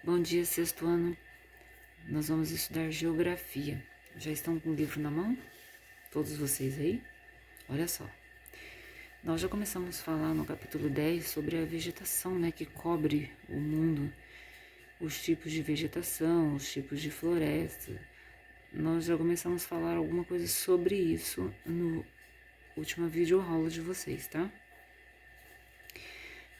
Bom dia, sexto ano. Nós vamos estudar geografia. Já estão com o livro na mão? Todos vocês aí? Olha só. Nós já começamos a falar no capítulo 10 sobre a vegetação, que cobre o mundo, os tipos de vegetação, os tipos de floresta. Nós já começamos a falar alguma coisa sobre isso no última videoaula de vocês, tá?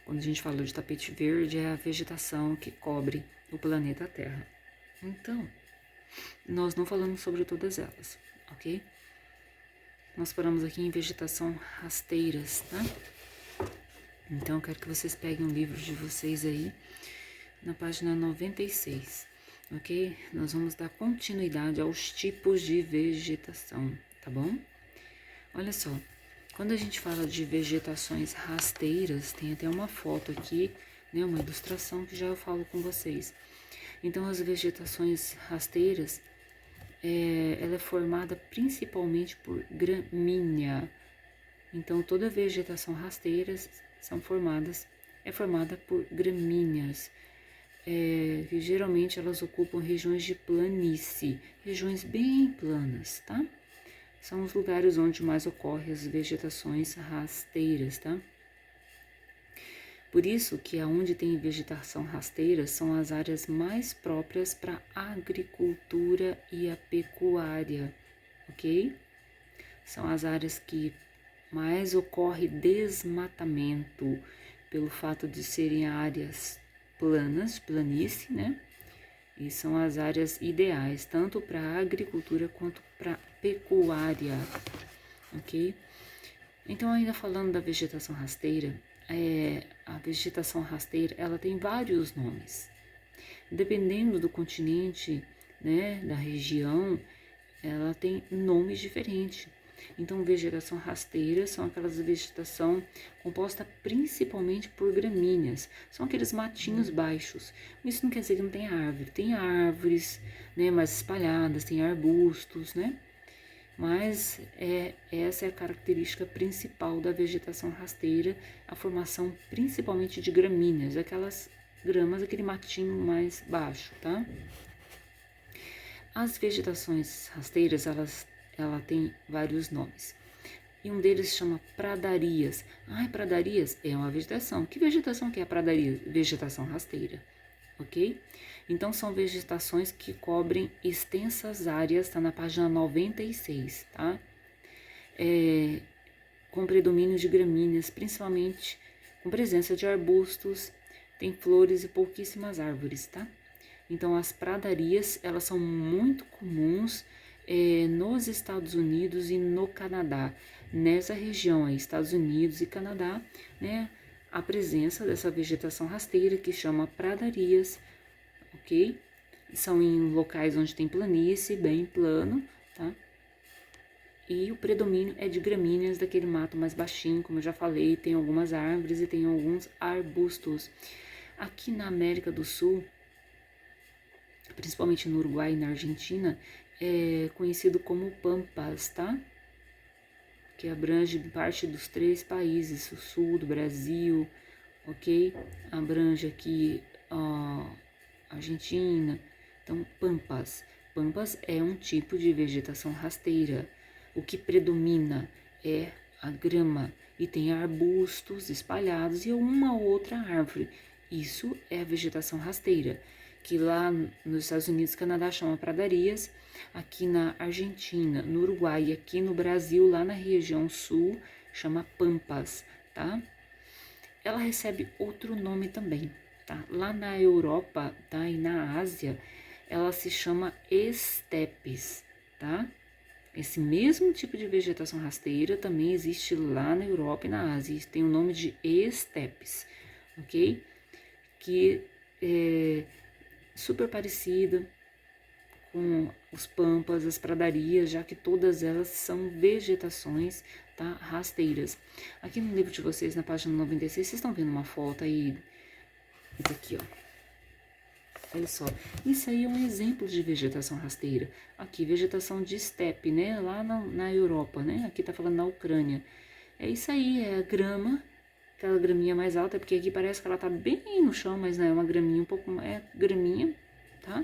Quando a gente falou de tapete verde, é a vegetação que cobre o planeta Terra. Então, nós não falamos sobre todas elas, ok? Nós paramos aqui em vegetação rasteiras, tá? Então, eu quero que vocês peguem o livro de vocês aí, na página 96, ok? Nós vamos dar continuidade aos tipos de vegetação, tá bom? Olha só, quando a gente fala de vegetações rasteiras, tem até uma foto aqui, uma ilustração que já eu falo com vocês. Então, as vegetações rasteiras, ela é formada principalmente por gramínea. Então, toda vegetação rasteira é formada por gramíneas, que geralmente elas ocupam regiões de planície, regiões bem planas, tá? São os lugares onde mais ocorrem as vegetações rasteiras, tá? Por isso que aonde tem vegetação rasteira são as áreas mais próprias para a agricultura e a pecuária, ok? São as áreas que mais ocorre desmatamento, pelo fato de serem áreas planas, planície, né? E são as áreas ideais, tanto para a agricultura quanto para a pecuária, ok? Então, ainda falando da vegetação rasteira, a vegetação rasteira, ela tem vários nomes. Dependendo do continente, da região, ela tem nomes diferentes. Então, vegetação rasteira são aquelas vegetação composta principalmente por gramíneas. São aqueles matinhos baixos. Isso não quer dizer que não tem árvore. Tem árvores, mais espalhadas, tem arbustos, Mas essa é a característica principal da vegetação rasteira, a formação principalmente de gramíneas, aquelas gramas, aquele matinho mais baixo, tá? As vegetações rasteiras, ela tem vários nomes. E um deles se chama pradarias. Pradarias é uma vegetação. Que vegetação que é a pradaria? Vegetação rasteira, ok? Então, são vegetações que cobrem extensas áreas, tá na página 96, tá? Com predomínio de gramíneas, principalmente com presença de arbustos, tem flores e pouquíssimas árvores, tá? Então, as pradarias, elas são muito comuns nos Estados Unidos e no Canadá. Nessa região aí, Estados Unidos e Canadá, a presença dessa vegetação rasteira que chama pradarias, ok? São em locais onde tem planície, bem plano, tá? E o predomínio é de gramíneas, daquele mato mais baixinho, como eu já falei, tem algumas árvores e tem alguns arbustos. Aqui na América do Sul, principalmente no Uruguai e na Argentina, é conhecido como pampas, tá? Que abrange parte dos 3 países, o sul do Brasil, ok? Abrange aqui a Argentina. Então, pampas. Pampas é um tipo de vegetação rasteira. O que predomina é a grama e tem arbustos espalhados e uma outra árvore. Isso é a vegetação rasteira, que lá nos Estados Unidos e Canadá chama pradarias, aqui na Argentina, no Uruguai e aqui no Brasil, lá na região sul, chama pampas, tá? Ela recebe outro nome também, tá? Lá na Europa, tá? E na Ásia, ela se chama estepes, tá? Esse mesmo tipo de vegetação rasteira também existe lá na Europa e na Ásia, e tem o nome de estepes, ok? Que é super parecida com os pampas, as pradarias, já que todas elas são vegetações, tá, rasteiras. Aqui no livro de vocês, na página 96, vocês estão vendo uma foto aí, isso aqui, ó. Olha só, isso aí é um exemplo de vegetação rasteira. Aqui, vegetação de estepe, lá na Europa, Aqui tá falando na Ucrânia. É isso aí, é a grama, aquela graminha mais alta, porque aqui parece que ela tá bem no chão, mas não é uma graminha um pouco mais, é graminha, tá?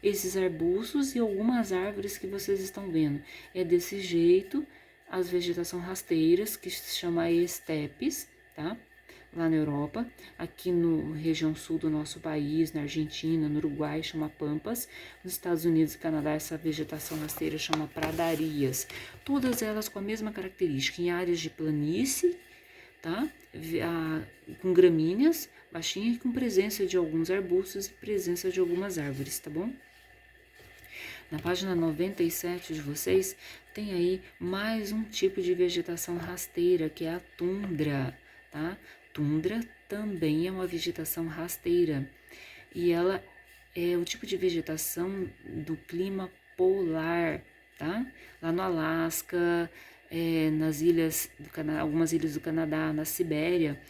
Esses arbustos e algumas árvores que vocês estão vendo. É desse jeito as vegetação rasteiras, que se chama estepes, tá? Lá na Europa, aqui no região sul do nosso país, na Argentina, no Uruguai, chama pampas. Nos Estados Unidos e Canadá, essa vegetação rasteira chama pradarias. Todas elas com a mesma característica, em áreas de planície, tá? Com gramíneas baixinhas e com presença de alguns arbustos e presença de algumas árvores, tá bom? Na página 97 de vocês, tem aí mais um tipo de vegetação rasteira, que é a tundra, tá? Tundra também é uma vegetação rasteira e ela é o tipo de vegetação do clima polar, tá? Lá no Alasca, nas ilhas do Canadá, algumas ilhas do Canadá, na Sibéria,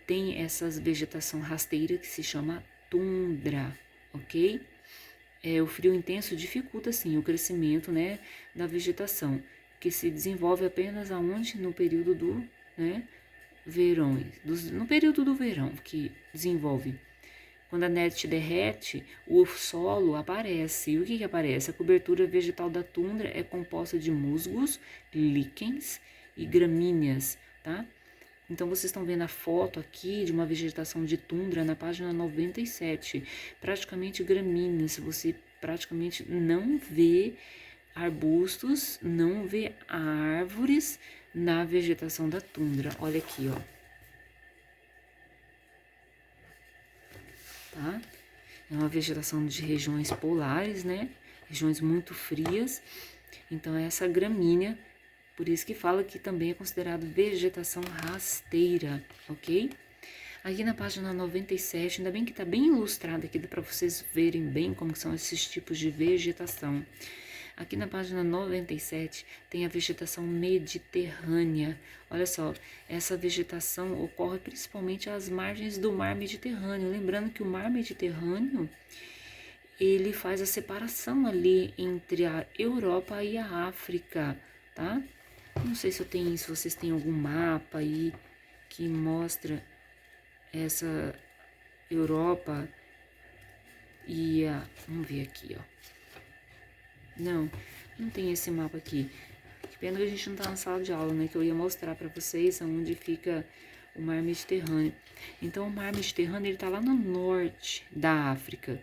tem essa vegetação rasteira que se chama tundra, ok? O frio intenso dificulta, sim, o crescimento, né, da vegetação, que se desenvolve apenas aonde? No período do, né, verão, no período do verão que desenvolve. Quando a neve derrete, o solo aparece. E o que aparece? A cobertura vegetal da tundra é composta de musgos, líquens e gramíneas, tá? Então, vocês estão vendo a foto aqui de uma vegetação de tundra na página 97. Praticamente gramíneas, você praticamente não vê arbustos, não vê árvores na vegetação da tundra. Olha aqui, ó. Tá? É uma vegetação de regiões polares, né? Regiões muito frias. Então, é essa gramínea, por isso que fala que também é considerado vegetação rasteira, ok? Aqui na página 97, ainda bem que tá bem ilustrado aqui, dá para vocês verem bem como são esses tipos de vegetação. Aqui na página 97 tem a vegetação mediterrânea. Olha só, essa vegetação ocorre principalmente às margens do mar Mediterrâneo. Lembrando que o mar Mediterrâneo, ele faz a separação ali entre a Europa e a África, tá? Não sei se vocês têm algum mapa aí que mostra essa Europa e a... Vamos ver aqui, ó. Não tem esse mapa aqui. Que pena que a gente não tá na sala de aula, né? Que eu ia mostrar pra vocês onde fica o mar Mediterrâneo. Então, o mar Mediterrâneo, ele tá lá no norte da África,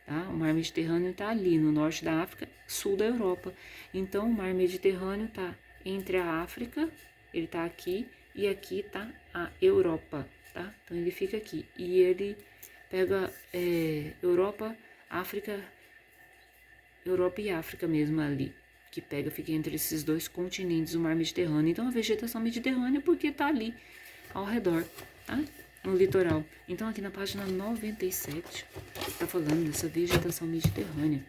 tá? O mar Mediterrâneo tá ali, no norte da África, sul da Europa. Então, o mar Mediterrâneo tá entre a África, ele tá aqui, e aqui tá a Europa, tá? Então, ele fica aqui. E ele pega Europa e África mesmo ali, que fica entre esses dois continentes, o mar Mediterrâneo. Então, a vegetação mediterrânea porque tá ali, ao redor, tá? No litoral. Então, aqui na página 97, tá falando dessa vegetação mediterrânea,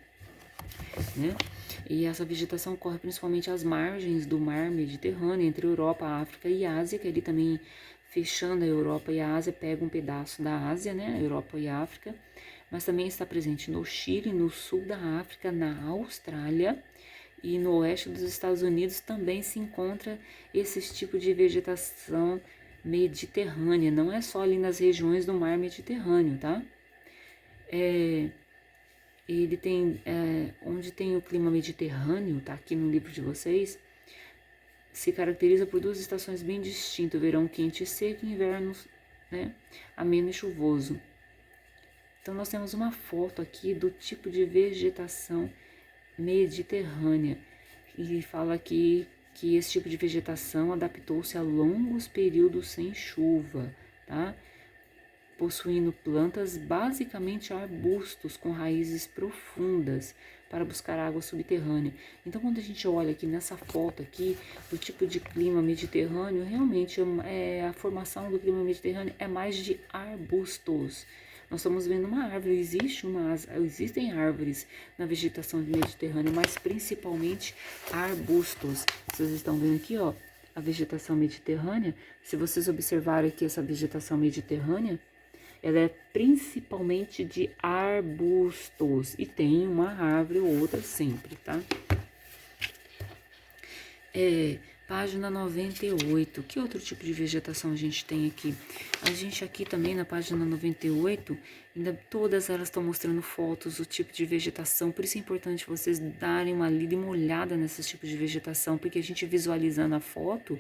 né? E essa vegetação ocorre principalmente às margens do mar Mediterrâneo, entre Europa, África e Ásia, que ali também, fechando a Europa e a Ásia, pega um pedaço da Ásia, né? Europa e África. Mas também está presente no Chile, no sul da África, na Austrália e no oeste dos Estados Unidos também se encontra esse tipo de vegetação mediterrânea. Não é só ali nas regiões do mar Mediterrâneo, tá? Ele tem, onde tem o clima mediterrâneo, tá aqui no livro de vocês, se caracteriza por duas estações bem distintas, verão quente e seco e inverno, né, ameno e chuvoso. Então, nós temos uma foto aqui do tipo de vegetação mediterrânea. E fala aqui que esse tipo de vegetação adaptou-se a longos períodos sem chuva, tá? Possuindo plantas basicamente arbustos com raízes profundas para buscar água subterrânea. Então, quando a gente olha aqui nessa foto aqui, do tipo de clima mediterrâneo, realmente a formação do clima mediterrâneo é mais de arbustos. Nós estamos vendo uma árvore, existem árvores na vegetação mediterrânea, mas principalmente arbustos. Vocês estão vendo aqui, ó, a vegetação mediterrânea. Se vocês observarem aqui essa vegetação mediterrânea, ela é principalmente de arbustos e tem uma árvore ou outra sempre, tá? Página 98. Que outro tipo de vegetação a gente tem aqui? A gente aqui também na página 98, ainda todas elas estão mostrando fotos do tipo de vegetação. Por isso é importante vocês darem uma lida e uma olhada nesses tipos de vegetação, porque a gente visualizando a foto,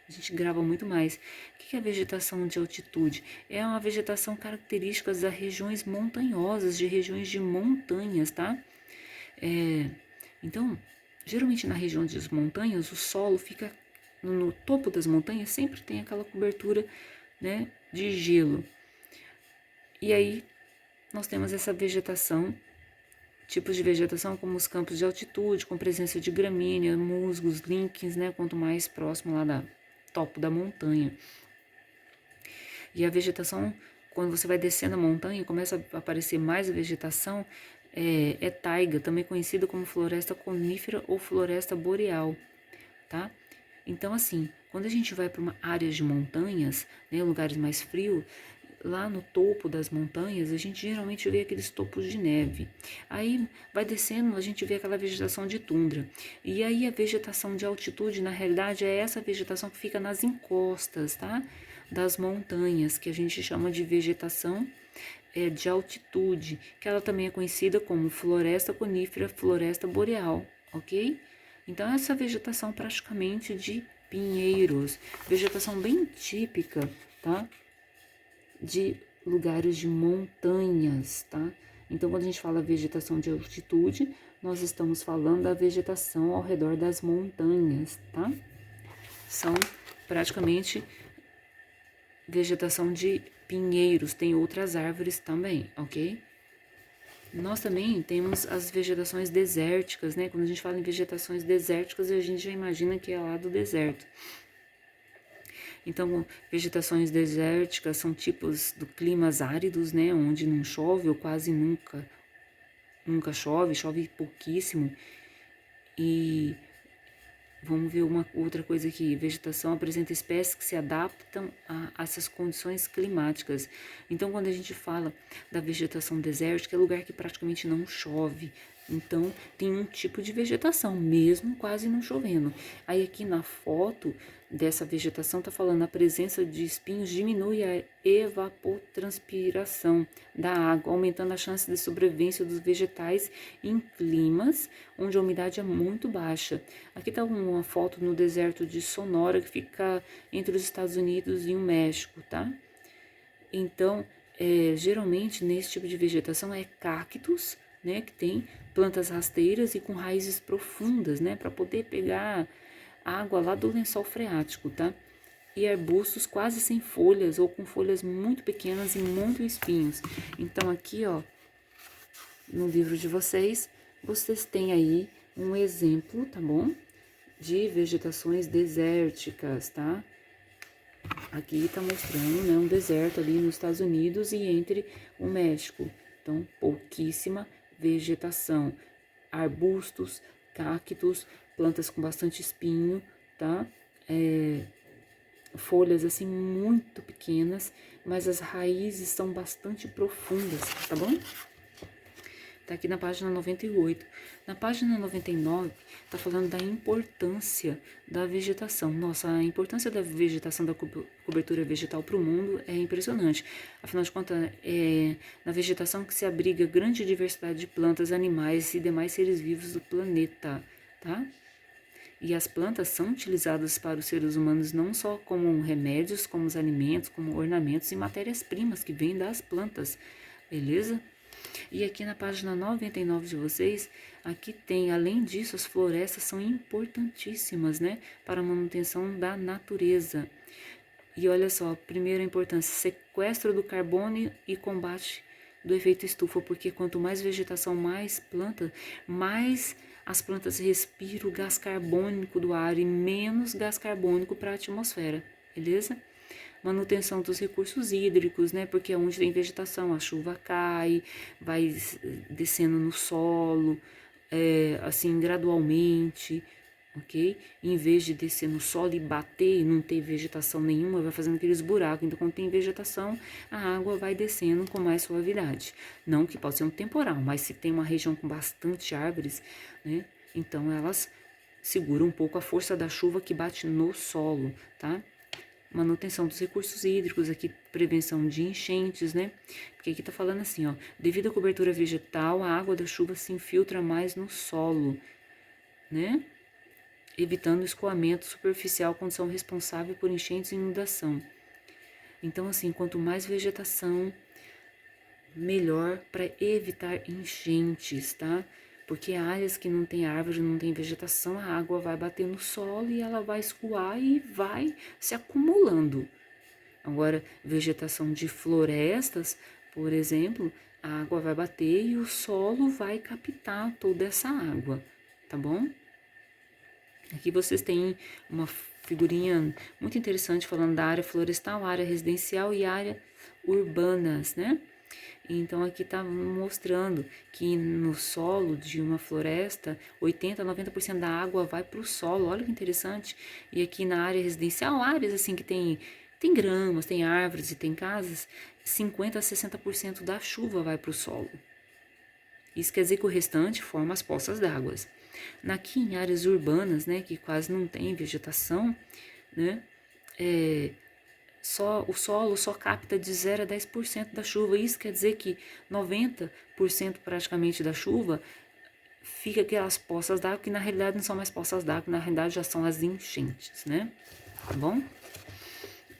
a gente grava muito mais. O que é a vegetação de altitude? É uma vegetação característica das regiões montanhosas, de regiões de montanhas, tá? Então, geralmente na região das montanhas, o solo fica no topo das montanhas, sempre tem aquela cobertura, né, de gelo. E aí nós temos essa vegetação, tipos de vegetação como os campos de altitude, com presença de gramínea, musgos, líquens, né, quanto mais próximo lá da topo da montanha. E a vegetação, quando você vai descendo a montanha, começa a aparecer mais a vegetação, é taiga, também conhecida como floresta conífera ou floresta boreal, tá? Então, assim, quando a gente vai para uma área de montanhas, né, lugares mais frios, lá no topo das montanhas, a gente geralmente vê aqueles topos de neve. Aí vai descendo, a gente vê aquela vegetação de tundra. E aí a vegetação de altitude, na realidade, é essa vegetação que fica nas encostas, tá? Das montanhas, que a gente chama de vegetação de altitude, que ela também é conhecida como floresta conífera, floresta boreal, ok? Então, essa vegetação praticamente de pinheiros, vegetação bem típica, tá? De lugares de montanhas, tá? Então, quando a gente fala vegetação de altitude, nós estamos falando da vegetação ao redor das montanhas, tá? São praticamente vegetação de pinheiros, tem outras árvores também, ok? Nós também temos as vegetações desérticas, né? Quando a gente fala em vegetações desérticas, a gente já imagina que é lá do deserto. Então, vegetações desérticas são tipos de climas áridos, né? Onde não chove ou quase nunca chove, chove pouquíssimo. E vamos ver uma outra coisa aqui. Vegetação apresenta espécies que se adaptam a essas condições climáticas. Então, quando a gente fala da vegetação desértica, é lugar que praticamente não chove. Então, tem um tipo de vegetação, mesmo quase não chovendo. Aí, aqui na foto dessa vegetação, tá falando a presença de espinhos diminui a evapotranspiração da água, aumentando a chance de sobrevivência dos vegetais em climas onde a umidade é muito baixa. Aqui está uma foto no deserto de Sonora, que fica entre os Estados Unidos e o México, tá? Então, geralmente nesse tipo de vegetação é cactos, né, que tem plantas rasteiras e com raízes profundas, né, para poder pegar água lá do lençol freático, tá? E arbustos quase sem folhas ou com folhas muito pequenas e muito espinhos. Então aqui, ó, no livro de vocês têm aí um exemplo, tá bom? De vegetações desérticas, tá? Aqui tá mostrando, né, um deserto ali nos Estados Unidos e entre o México. Então, pouquíssima vegetação, arbustos, cactos, plantas com bastante espinho, tá? Folhas assim muito pequenas, mas as raízes são bastante profundas, tá bom? Tá aqui na página 98. Na página 99, tá falando da importância da vegetação. Nossa, a importância da vegetação, da cobertura vegetal para o mundo é impressionante. Afinal de contas, é na vegetação que se abriga grande diversidade de plantas, animais e demais seres vivos do planeta, tá? E as plantas são utilizadas para os seres humanos não só como remédios, como os alimentos, como ornamentos e matérias-primas que vêm das plantas, beleza? E aqui na página 99 de vocês, aqui tem, além disso, as florestas são importantíssimas, né, para a manutenção da natureza. E olha só, primeira importância, sequestro do carbono e combate do efeito estufa, porque quanto mais vegetação, mais planta, mais as plantas respiram o gás carbônico do ar e menos gás carbônico para a atmosfera, beleza? Manutenção dos recursos hídricos, né? Porque é onde tem vegetação, a chuva cai, vai descendo no solo, assim, gradualmente, ok? Em vez de descer no solo e bater e não ter vegetação nenhuma, vai fazendo aqueles buracos. Então, quando tem vegetação, a água vai descendo com mais suavidade. Não que pode ser um temporal, mas se tem uma região com bastante árvores, né? Então, elas segura um pouco a força da chuva que bate no solo, tá? Manutenção dos recursos hídricos, aqui prevenção de enchentes, né? Porque aqui tá falando assim, ó, devido à cobertura vegetal, a água da chuva se infiltra mais no solo, né? Evitando o escoamento superficial, condição responsável por enchentes e inundação. Então, assim, quanto mais vegetação, melhor para evitar enchentes, tá? Porque áreas que não tem árvore, não tem vegetação, a água vai bater no solo e ela vai escoar e vai se acumulando. Agora, vegetação de florestas, por exemplo, a água vai bater e o solo vai captar toda essa água, tá bom? Aqui vocês têm uma figurinha muito interessante falando da área florestal, área residencial e área urbanas, né? Então aqui está mostrando que no solo de uma floresta, 80 a 90% da água vai para o solo. Olha que interessante. E aqui na área residencial, áreas assim que tem gramas, tem árvores e tem casas, 50 a 60% da chuva vai para o solo. Isso quer dizer que o restante forma as poças d'água. Aqui em áreas urbanas, né, que quase não tem vegetação, né, o solo só capta de 0 a 10% da chuva. Isso quer dizer que 90% praticamente da chuva fica aquelas poças d'água, que na realidade não são mais poças d'água, na realidade já são as enchentes, né? Tá bom?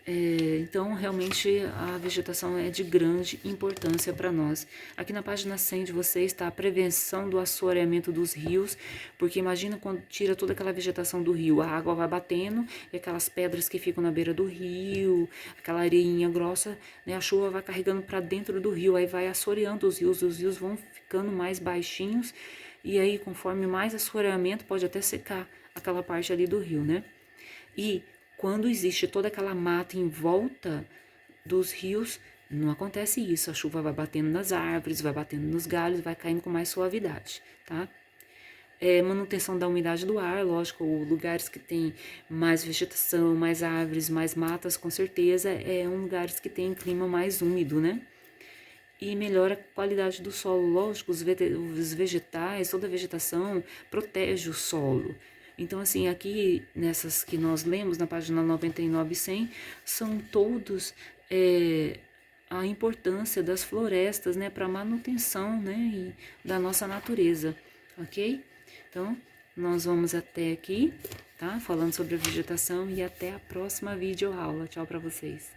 Então, realmente, a vegetação é de grande importância para nós. Aqui na página 100 de vocês está a prevenção do assoreamento dos rios, porque imagina quando tira toda aquela vegetação do rio, a água vai batendo e aquelas pedras que ficam na beira do rio, aquela areinha grossa, né, a chuva vai carregando para dentro do rio, aí vai assoreando os rios vão ficando mais baixinhos e aí, conforme mais assoreamento, pode até secar aquela parte ali do rio, né? E quando existe toda aquela mata em volta dos rios, não acontece isso. A chuva vai batendo nas árvores, vai batendo nos galhos, vai caindo com mais suavidade, tá? Manutenção da umidade do ar, lógico, lugares que tem mais vegetação, mais árvores, mais matas, com certeza, lugares que tem clima mais úmido, né? E melhora a qualidade do solo. Lógico, os vegetais, toda a vegetação protege o solo. Então, assim, aqui nessas que nós lemos na página 99 e 100, são todos a importância das florestas, né, para a manutenção, né, da nossa natureza, ok? Então, nós vamos até aqui, tá? Falando sobre a vegetação e até a próxima videoaula. Tchau para vocês.